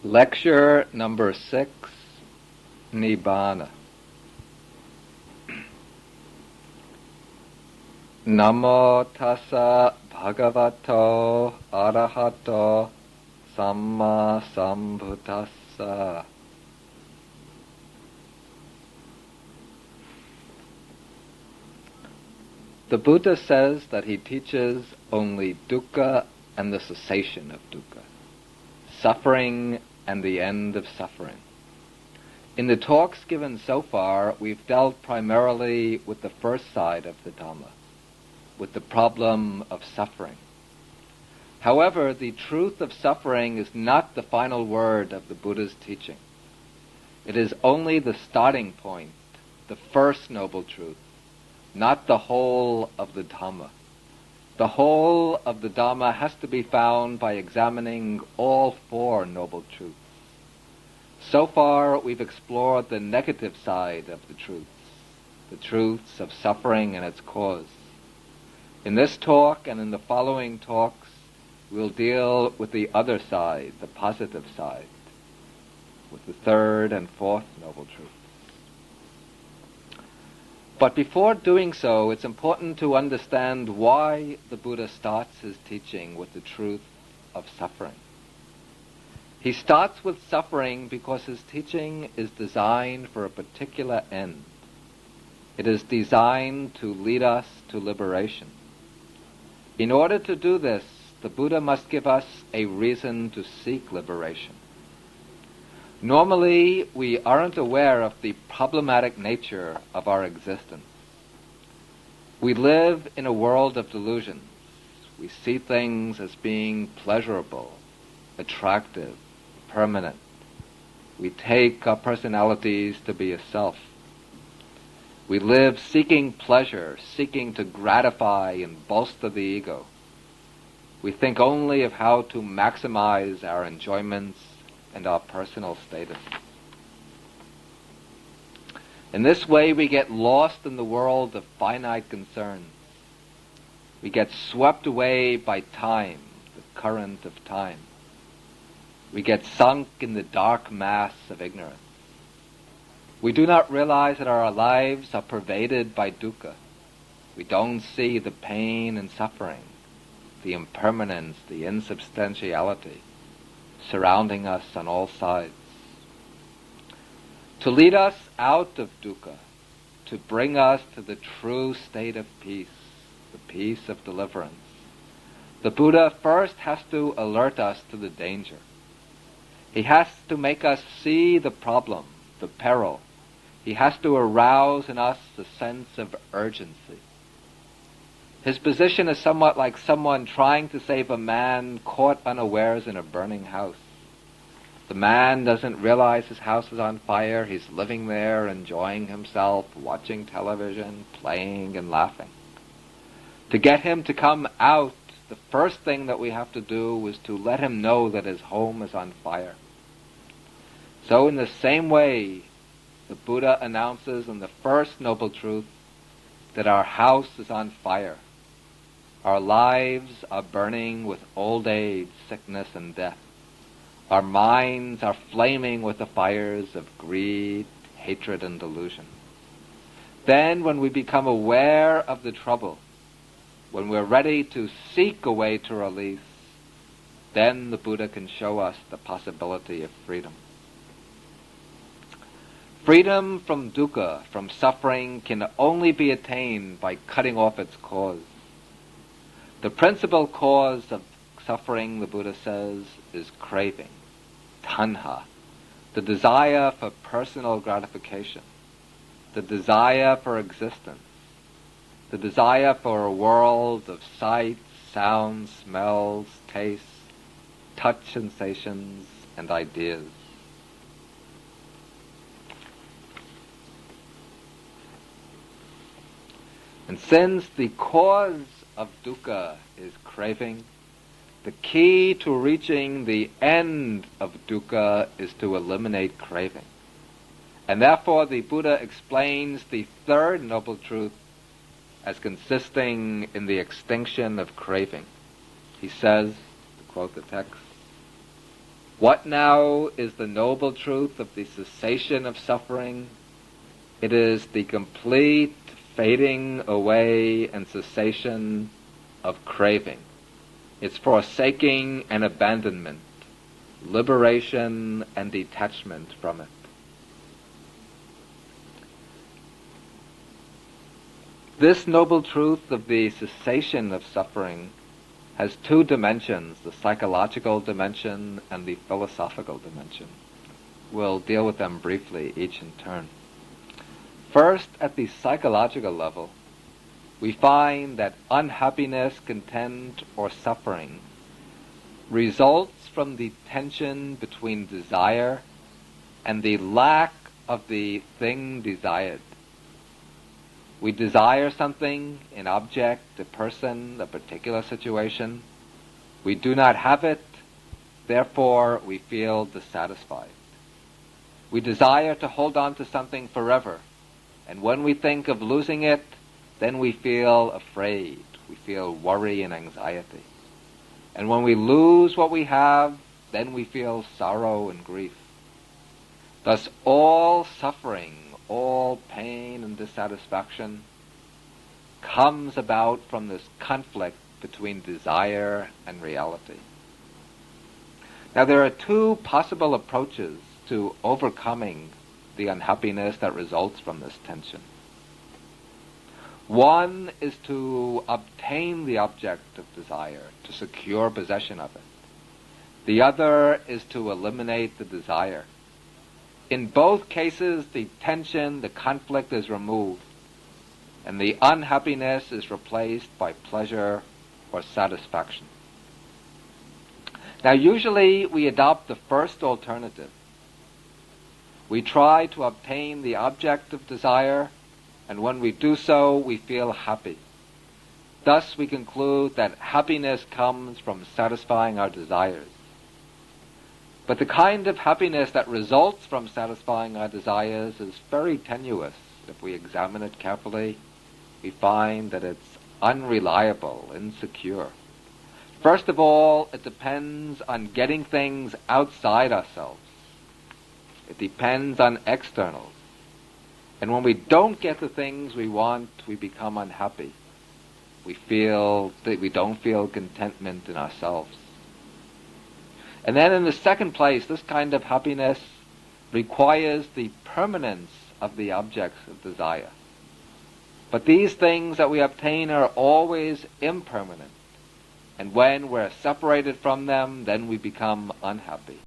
Lecture number 6, Nibbana. Namo tassa bhagavato arahato samma sambuddhassa. The Buddha says that he teaches only dukkha and the cessation of dukkha, suffering and the end of suffering. In the talks given so far, we've dealt primarily with the first side of the Dhamma, with the problem of suffering. However, the truth of suffering is not the final word of the Buddha's teaching. It is only the starting point, the first noble truth, not the whole of the Dhamma. The whole of the Dhamma has to be found by examining all four noble truths. So far, we've explored the negative side of the truths of suffering and its cause. In this talk and in the following talks, we'll deal with the other side, the positive side, with the third and fourth noble truths. But before doing so, it's important to understand why the Buddha starts his teaching with the truth of suffering. He starts with suffering because his teaching is designed for a particular end. It is designed to lead us to liberation. In order to do this, the Buddha must give us a reason to seek liberation. Normally, we aren't aware of the problematic nature of our existence. We live in a world of delusions. We see things as being pleasurable, attractive, permanent. We take our personalities to be a self. We live seeking pleasure, seeking to gratify and bolster the ego. We think only of how to maximize our enjoyments and our personal status. In this way, we get lost in the world of finite concerns. We get swept away by time, the current of time. We get sunk in the dark mass of ignorance. We do not realize that our lives are pervaded by dukkha. We don't see the pain and suffering, the impermanence, the insubstantiality surrounding us on all sides. To lead us out of dukkha, to bring us to the true state of peace, the peace of deliverance, the Buddha first has to alert us to the danger. He has to make us see the problem, the peril. He has to arouse in us a sense of urgency. His position is somewhat like someone trying to save a man caught unawares in a burning house. The man doesn't realize his house is on fire. He's living there, enjoying himself, watching television, playing and laughing. To get him to come out, the first thing that we have to do is to let him know that his home is on fire. So in the same way, the Buddha announces in the first noble truth that our house is on fire. Our lives are burning with old age, sickness, and death. Our minds are flaming with the fires of greed, hatred, and delusion. Then, when we become aware of the trouble, when we're ready to seek a way to release, then the Buddha can show us the possibility of freedom. Freedom from dukkha, from suffering, can only be attained by cutting off its cause. The principal cause of suffering, the Buddha says, is craving, tanha, the desire for personal gratification, the desire for existence, the desire for a world of sights, sounds, smells, tastes, touch sensations, and ideas. And since the cause of dukkha is craving, the key to reaching the end of dukkha is to eliminate craving. And therefore the Buddha explains the third noble truth as consisting in the extinction of craving. He says, to quote the text, What now is the noble truth of the cessation of suffering? It is the complete fading away and cessation of craving. It's forsaking and abandonment, liberation and detachment from it. This noble truth of the cessation of suffering has two dimensions, the psychological dimension and the philosophical dimension. We'll deal with them briefly, each in turn. First, at the psychological level, we find that unhappiness, content, or suffering results from the tension between desire and the lack of the thing desired. We desire something, an object, a person, a particular situation. We do not have it, therefore we feel dissatisfied. We desire to hold on to something forever, and when we think of losing it, then we feel afraid. We feel worry and anxiety. And when we lose what we have, then we feel sorrow and grief. Thus all suffering, all pain and dissatisfaction comes about from this conflict between desire and reality. Now there are two possible approaches to overcoming the unhappiness that results from this tension. One is to obtain the object of desire, to secure possession of it. The other is to eliminate the desire. In both cases, the tension, the conflict is removed, and the unhappiness is replaced by pleasure or satisfaction. Now, usually we adopt the first alternative. We try to obtain the object of desire, and when we do so, we feel happy. Thus, we conclude that happiness comes from satisfying our desires. But the kind of happiness that results from satisfying our desires is very tenuous. If we examine it carefully, we find that it's unreliable, insecure. First of all, it depends on getting things outside ourselves. It depends on externals. And when we don't get the things we want, we become unhappy. We feel that we don't feel contentment in ourselves. And then in the second place, this kind of happiness requires the permanence of the objects of desire. But these things that we obtain are always impermanent. And when we're separated from them, then we become unhappy.